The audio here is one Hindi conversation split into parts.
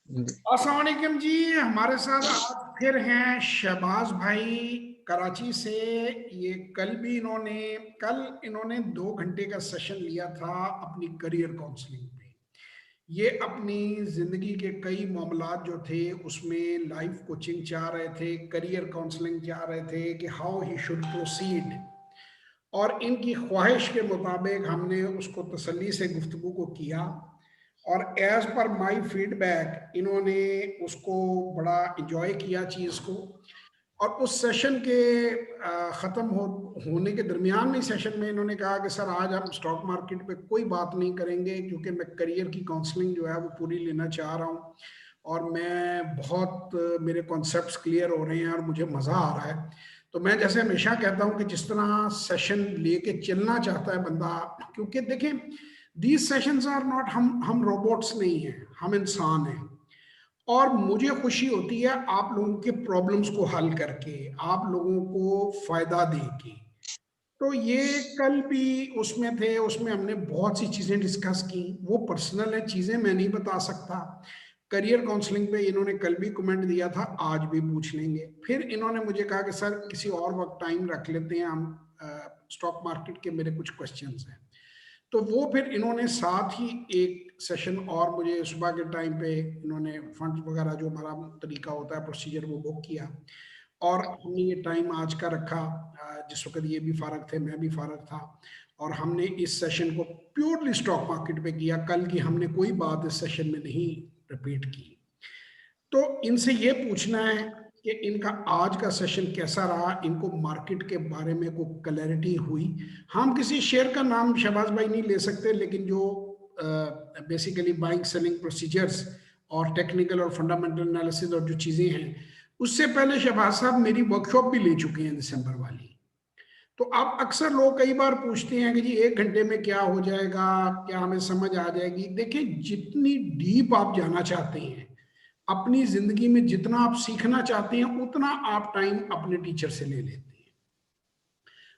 अस्सलाम वालेकुम जी। हमारे साथ आज फिर हैं शहबाज भाई कराची से। ये कल इन्होंने 2 घंटे का सेशन लिया था अपनी करियर काउंसलिंग पे। ये अपनी जिंदगी के कई मामलात जो थे उसमें लाइफ कोचिंग चाह रहे थे, करियर काउंसलिंग चाह रहे थे कि हाउ ही शुड प्रोसीड। और इनकी ख्वाहिश के मुताबिक हमने उसको तसल्ली से गुफ्तगू को किया और एज पर माई फीडबैक इन्होंने उसको बड़ा इंजॉय किया चीज़ को। और उस सेशन के होने के दरमियान में सेशन में इन्होंने कहा कि सर आज हम स्टॉक मार्केट पे कोई बात नहीं करेंगे क्योंकि मैं करियर की काउंसलिंग जो है वो पूरी लेना चाह रहा हूँ और मैं बहुत मेरे कॉन्सेप्ट्स क्लियर हो रहे हैं और मुझे मज़ा आ रहा है। तो मैं जैसे हमेशा कहता हूँ कि जिस तरह सेशन लेके चलना चाहता है बंदा, क्योंकि देखें दीज सेशंस आर नॉट, हम रोबोट्स नहीं हैं, हम इंसान हैं। और मुझे खुशी होती है आप लोगों के प्रॉब्लम्स को हल करके, आप लोगों को फायदा देके। तो ये कल भी उसमें थे, उसमें हमने बहुत सी चीजें डिस्कस की। वो पर्सनल है, चीजें मैं नहीं बता सकता। करियर काउंसलिंग पे इन्होंने कल भी कमेंट दिया था, आज भी पूछ लेंगे। फिर इन्होंने मुझे कहा कि सर किसी और वक्त टाइम रख लेते हैं हम, स्टॉक मार्केट के मेरे कुछ क्वेश्चंस हैं। तो वो फिर इन्होंने साथ ही एक सेशन और मुझे सुबह के टाइम पे इन्होंने फंड वगैरह जो हमारा तरीका होता है प्रोसीजर वो बुक किया और हमने ये टाइम आज का रखा। जिस वक्त ये भी फारग थे मैं भी फारग था और हमने इस सेशन को प्योरली स्टॉक मार्केट पे किया। कल की हमने कोई बात इस सेशन में नहीं रिपीट की। तो इनसे ये पूछना है कि इनका आज का सेशन कैसा रहा, इनको मार्केट के बारे में कोई क्लैरिटी हुई। हम किसी शेयर का नाम शहबाज भाई नहीं ले सकते, लेकिन जो बेसिकली बाइंग सेलिंग प्रोसीजर्स और टेक्निकल और फंडामेंटल एनालिसिस और जो चीज़ें हैं, उससे पहले शहबाज साहब मेरी वर्कशॉप भी ले चुके हैं दिसंबर वाली। तो अब अक्सर लोग कई बार पूछते हैं कि जी 1 घंटे में क्या हो जाएगा, क्या हमें समझ आ जाएगी। देखिए जितनी डीप आप जाना चाहते हैं अपनी जिंदगी में, जितना आप सीखना चाहते हैं उतना आप टाइम अपने टीचर से ले लेते हैं।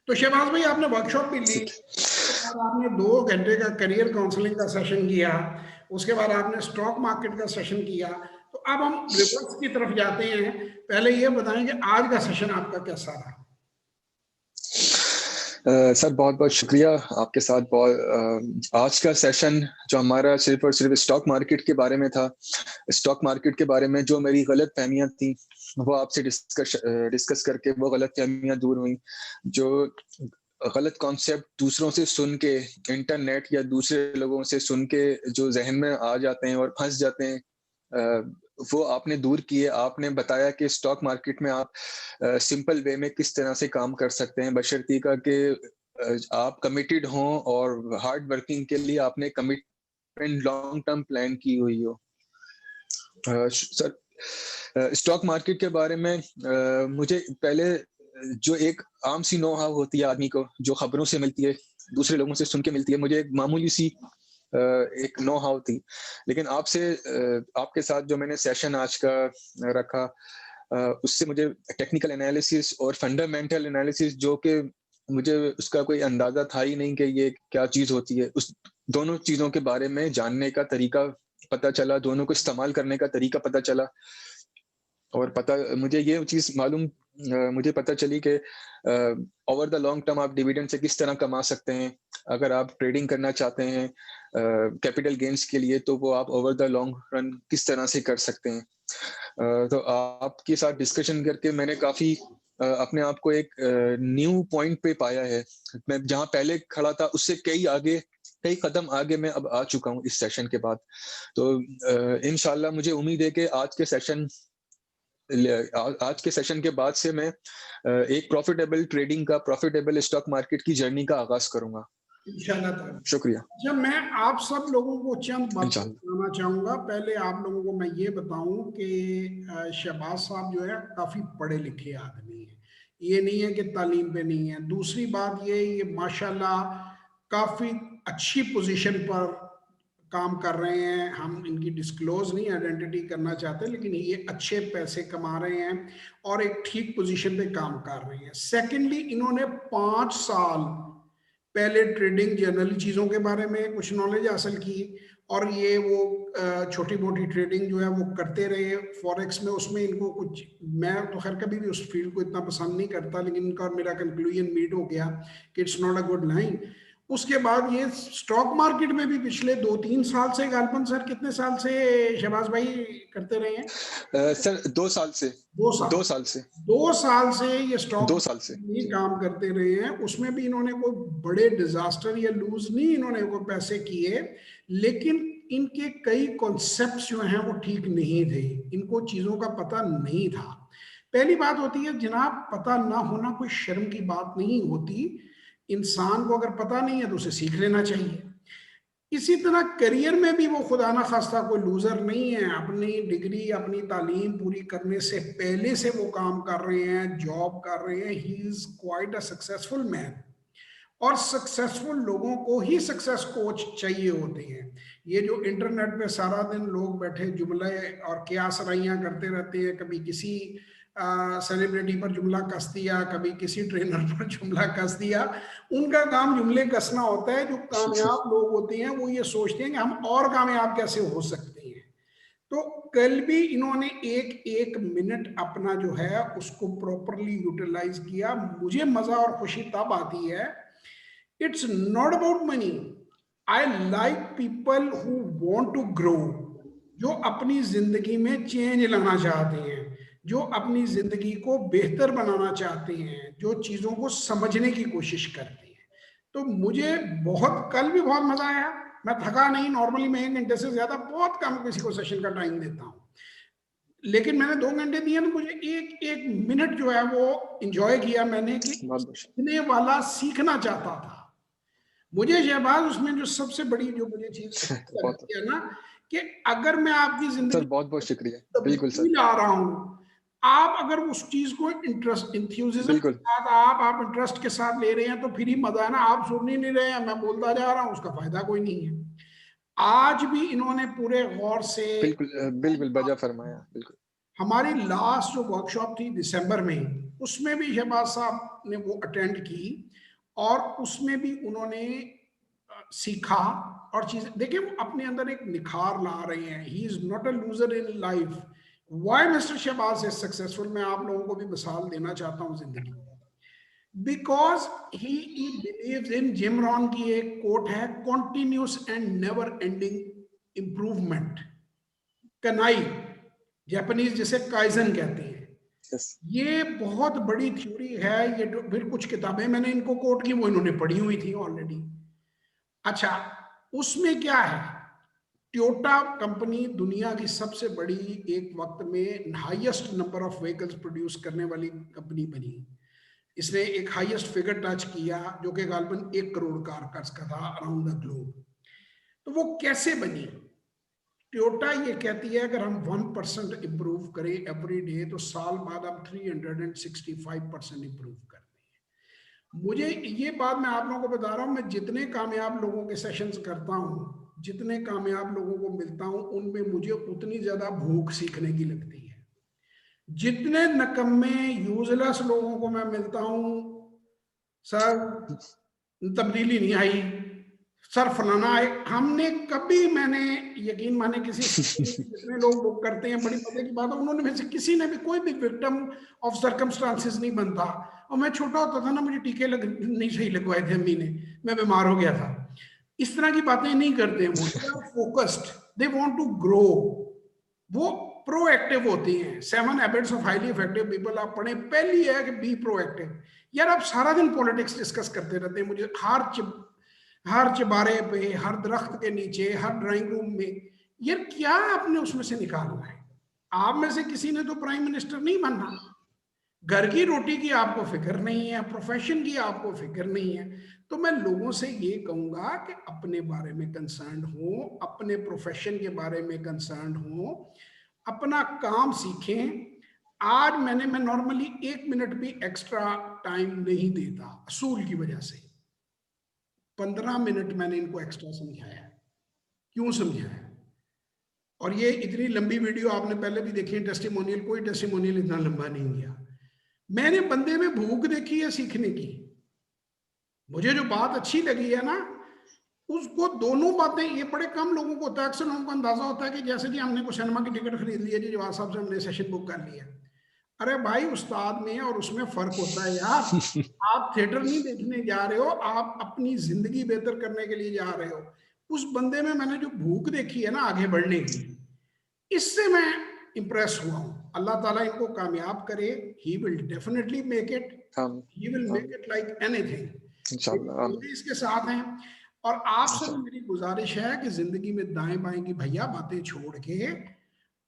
तो शहबाज भाई आपने वर्कशॉप भी ली, उसके बाद आपने 2 घंटे का करियर काउंसलिंग का सेशन किया, उसके बाद आपने स्टॉक मार्केट का सेशन किया। तो अब हम रिवर्स की तरफ जाते हैं। पहले ये बताएं कि आज का सेशन आपका कैसा रहा। सर बहुत बहुत शुक्रिया आपके साथ। बहुत आज का सेशन जो हमारा सिर्फ और सिर्फ स्टॉक मार्केट के बारे में था, स्टॉक मार्केट के बारे में जो मेरी गलत फहमियां थी वो आपसे डिस्कस करके वो गलत फहमियां दूर हुई। जो गलत कॉन्सेप्ट दूसरों से सुन के, इंटरनेट या दूसरे लोगों से सुन के जो जहन में आ जाते हैं और फंस जाते हैं, वो आपने दूर किए। आपने बताया कि स्टॉक मार्केट में आप सिंपल वे में किस तरह से काम कर सकते हैं, बशर्ते का कि आप कमिटेड हों और हार्ड वर्किंग के लिए आपने कमिटमेंट लॉन्ग टर्म प्लान की हुई हो। सर स्टॉक मार्केट के बारे में मुझे पहले जो एक आम सी नो हाउ होती है आदमी को, जो खबरों से मिलती है, दूसरे लोगों से सुन के मिलती है, मुझे एक मामूली सी एक नो हाउ थी। लेकिन आपके साथ जो मैंने सेशन आज का रखा, उससे मुझे टेक्निकल एनालिसिस और फंडामेंटल एनालिसिस, जो कि मुझे उसका कोई अंदाजा था ही नहीं कि ये क्या चीज होती है, उस दोनों चीजों के बारे में जानने का तरीका पता चला, दोनों को इस्तेमाल करने का तरीका पता चला। और मुझे ये चीज मुझे पता चली कि ओवर द लॉन्ग टर्म आप डिविडेंड से किस तरह कमा सकते हैं। अगर आप ट्रेडिंग करना चाहते हैं कैपिटल गेन्स के लिए, तो वो आप ओवर द लॉन्ग रन किस तरह से कर सकते हैं। तो आपके साथ डिस्कशन करके मैंने काफी अपने आप को एक न्यू पॉइंट पे पाया है। मैं जहां पहले खड़ा था उससे कई कदम आगे मैं अब आ चुका हूं इस सेशन के बाद। तो इंशाल्लाह मुझे उम्मीद है कि आज के सेशन के बाद से मैं एक प्रॉफिटेबल स्टॉक मार्केट की जर्नी का आगाज करूंगा इंशाल्लाह ताला। शुक्रिया। जब मैं आप सब लोगों को चंद बातें इंशाल्लाह। बताना चाहूंगा। पहले आप लोगों को मैं ये बताऊं कि शहबाज साहब जो है काफी पढ़े लिखे आदमी हैं, ये नहीं है कि तालीम पे नहीं है। दूसरी बात ये माशाल्लाह काफी अच्छी पोजीशन पर काम कर रहे हैं। हम इनकी डिस्क्लोज नहीं आइडेंटिटी करना चाहते, लेकिन ये अच्छे पैसे कमा रहे हैं और एक ठीक पोजीशन पे काम कर रहे हैं। सेकेंडली इन्होंने 5 साल पहले ट्रेडिंग जर्नल चीज़ों के बारे में कुछ नॉलेज हासिल की और ये वो छोटी मोटी ट्रेडिंग जो है वो करते रहे फॉरेक्स में। उसमें इनको कुछ, मैं तो खैर कभी भी उस फील्ड को इतना पसंद नहीं करता, लेकिन इनका और मेरा कंक्लूजन मीट हो गया कि it's not a good line. उसके बाद ये स्टॉक मार्केट में भी पिछले 2-3 साल से, गालपन सर कितने साल से शहबाज भाई करते रहे हैं? सर 2 साल से। 2 साल। 2 साल से। 2 साल से ये स्टॉक 2 साल से में जी। काम करते रहे हैं। उसमें भी इन्होंने कोई बड़े डिजास्टर या लूज नहीं इन्होंने कोई पैसे किए, लेकिन इनके कई कॉन्सेप्ट्स जो हैं वो ठीक नहीं थे, इनको चीजों का पता नहीं था। पहली बात होती है जनाब, पता ना होना कोई शर्म की बात नहीं होती। इंसान को अगर पता नहीं है तो उसे सीख लेना चाहिए। इसी तरह करियर में भी वो खुदा ना खास्ता कोई लूजर नहीं है। अपनी डिग्री, अपनी तालीम पूरी करने से पहले से वो काम कर रहे हैं, जॉब कर रहे हैं। He is quite a successful man. और सक्सेसफुल लोगों को ही सक्सेस कोच चाहिए होते हैं। ये जो इंटरनेट पे सारा दिन लोग बैठे जुमले और क्यास राइयां करते रहते हैं, कभी किसी सेलिब्रिटी पर जुमला कस दिया, कभी किसी ट्रेनर पर जुमला कस दिया, उनका काम जुमले कसना होता है। जो कामयाब लोग होते हैं वो ये सोचते हैं कि हम और कामयाब कैसे हो सकते हैं। तो कल भी इन्होंने एक एक मिनट अपना जो है उसको प्रॉपरली यूटिलाइज किया। मुझे मजा और खुशी तब आती है, it's not about money. I like people who want to grow, जो अपनी जिंदगी में चेंज लाना चाहते हैं, जो अपनी जिंदगी को बेहतर बनाना चाहते हैं, जो चीजों को समझने की कोशिश करते हैं। तो मुझे बहुत, कल भी बहुत मजा आया। मैं थका नहीं, नॉर्मली मैं 1 घंटे से ज्यादा बहुत कम किसी को सेशन का टाइम देता हूँ, लेकिन मैंने 2 घंटे दिए तो मुझे एक एक मिनट जो है वो इंजॉय किया मैंने, कि सीखने वाला सीखना चाहता था। मुझे शहबाज उसमें जो सबसे बड़ी जो मुझे चीज लगती है ना, कि अगर मैं आपकी सर जिंदगी बहुत बहुत शुक्रिया। बिल्कुल सर। तब्दील आ रहा हूँ, आप अगर उस चीज को इंटरेस्ट, इंथ्यूजिज्म के बिल्कुल साथ, आप इंटरेस्ट के साथ ले रहे हैं, तो फिर ही मजा है ना। आप सुन ही नहीं रहे हैं, मैं बोलता जा रहा हूँ, उसका फायदा कोई नहीं है। आज भी इन्होंने पूरे गौर से, बिल्कुल बिल्कुल बजा फरमाया। बिल्कुल। हमारी लास्ट जो वर्कशॉप थी दिसंबर में, उसमें भी शहबाज साहब ने वो अटेंड की, और उसमें भी उन्होंने सीखा। और चीजें देखिए, वो अपने अंदर एक निखार ला रहे हैं। He is not a loser in life. Why mister Shahbaz is successful, मैं आप लोगों को भी मिसाल देना चाहता हूं जिंदगी में। Because he believes in, Jim Rohn की एक कोट है, continuous and never ending improvement. Kanai, Japanese जिसे काइजन कहते हैं। यस। ये बहुत बड़ी थ्योरी है। ये फिर कुछ किताबें मैंने इनको कोट की, वो इन्होंने पढ़ी हुई थी ऑलरेडी। अच्छा, उसमें क्या है, टोयोटा कंपनी दुनिया की सबसे बड़ी, एक वक्त में highest number of vehicles produce करने वाली कंपनी बनी। इसने एक हाईएस्ट फिगर टच किया, जो कि गालबन 1 करोड़ कार का था अराउंड द ग्लोब। तो वो कैसे बनी? टोयोटा ये कहती है अगर हम 1% इंप्रूव करें एवरी डे, तो साल बाद हम 365% इंप्रूव कर दें। मुझे ये बात मैं आप लोगों को बता रहा हूं, मैं जितने कामयाब लोगों के सेशंस करता हूं, जितने कामयाब लोगों को मिलता हूं, उनमें मुझे उतनी ज्यादा भूख सीखने की लगती है। जितने नकम्मे यूजलेस लोगों को मैं मिलता हूं, सर तब्दीली नहीं आई, सर फलाना है, हमने कभी, मैंने यकीन माने किसी जितने लोग बुक करते हैं, बड़ी मजे की बात है, उन्होंने में से किसी ने भी, कोई भी विक्टिम ऑफ सर्कमस्टांसेस नहीं बनता। और मैं छोटा होता था ना, मुझे टीके नहीं सही लगवाए थे अम्मी ने, मैं बीमार हो गया था। इस तरह की बातें नहीं करते हैं वो। Focused, they want to grow, वो प्रोएक्टिव होती हैं। 7 habits of highly effective people आप पढ़ें, पहली है कि बी प्रोएक्टिव। यार आप सारा दिन पॉलिटिक्स डिस्कस करते रहते हैं, मुझे हर चिबारे पे, हर दरख्त के नीचे, हर ड्राइंग रूम में, यार क्या आपने उसमें से निकालना है? आप में से किसी ने तो प्राइम मिनिस्टर नहीं बनना। घर की रोटी की आपको फिक्र नहीं है, प्रोफेशन की आपको फिक्र नहीं है। तो मैं लोगों से ये कहूंगा कि अपने बारे में कंसर्न हो, अपने प्रोफेशन के बारे में कंसर्न हो, अपना काम सीखें। आज मैं नॉर्मली 1 मिनट भी एक्स्ट्रा टाइम नहीं देता, असूल की वजह से। 15 मिनट मैंने इनको एक्स्ट्रा समझाया। क्यों समझाया? और ये इतनी लंबी वीडियो आपने पहले भी देखी है, टेस्टिमोनियल, कोई टेस्टिमोनियल इतना लंबा नहीं गया। मैंने बंदे में भूख देखी है सीखने की। मुझे जो बात अच्छी लगी है ना, उसको दोनों बातें, ये बड़े कम लोगों को होता है, अक्सर लोगों को अंदाजा होता है कि जैसे जी हमने कोई सिनेमा की टिकट खरीद ली है जी, जवाब साहब से हमने सेशन बुक कर लिया। अरे भाई, उस्ताद में और उसमें फर्क होता है यार। आप थिएटर नहीं देखने जा रहे हो, आप अपनी जिंदगी बेहतर करने के लिए जा रहे हो। उस बंदे में मैंने जो भूख देखी है ना आगे बढ़ने की, इससे मैं इंप्रेस हुआ हूं। अल्लाह ताला इनको कामयाब करे, he will definitely make it, he will make it like anything. इंशाल्लाह। इसके साथ हैं। और आपसे भी मेरी गुजारिश है कि जिंदगी में दाएं बाएं की भैया बातें छोड़ के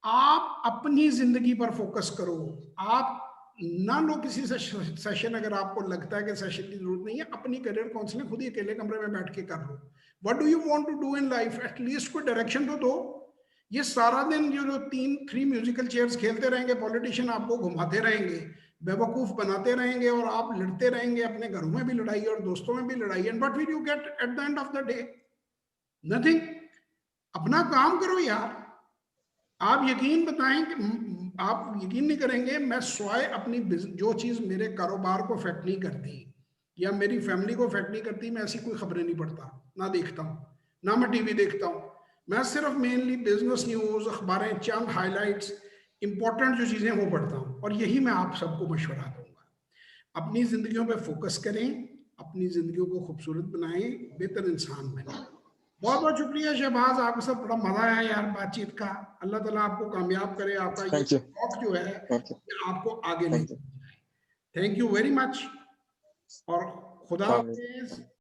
आप अपनी जिंदगी पर फोकस करो। आप ना लो किसी से सेशन, अगर आपको लगता है कि सेशन की जरूरत नहीं है, अपनी करियर काउंसलिंग खुद ही अकेले कमरे में बैठ के कर लो। What do you want to do in life, at least कोई डायरेक्शन तो दो। ये सारा दिन जो 3 म्यूजिकल चेयर्स खेलते रहेंगे, पॉलिटिशियन आपको घुमाते रहेंगे, बेवकूफ बनाते रहेंगे, और आप लड़ते रहेंगे, अपने घरों में भी लड़ाई और दोस्तों में भी लड़ाई, and what will you get at the end of the day? Nothing. अपना काम करो यार। आप यकीन बताएं कि आप यकीन नहीं करेंगे, मैं स्वाय अपनी जो चीज मेरे कारोबार को अफेक्ट नहीं करती या मेरी फैमिली को अफेक्ट नहीं करती, मैं ऐसी कोई खबरें नहीं पढ़ता, ना देखता हूँ, ना मैं टीवी देखता हूँ। मैं सिर्फ मेनली बिजनेस न्यूज, अखबारें, चंद हाइलाइट्स, इंपॉर्टेंट जो चीजें वो पढ़ता हूँ, और यही मैं आप सबको मशवरा दूंगा। अपनी जिंदगियों पे फोकस करें, अपनी जिंदगियों को खूबसूरत बनाएं, बेहतर इंसान बनें। बहुत बहुत शुक्रिया शहबाज, आपके साथ बड़ा मजा आया यार बातचीत का। अल्लाह ताला आपको कामयाब करे, आपका ये थैंक यू। शौक जो है ये आपको आगे थैंक यू। लेके जाए। थैंक यू वेरी मच, और खुदा आमीन। हाफिज।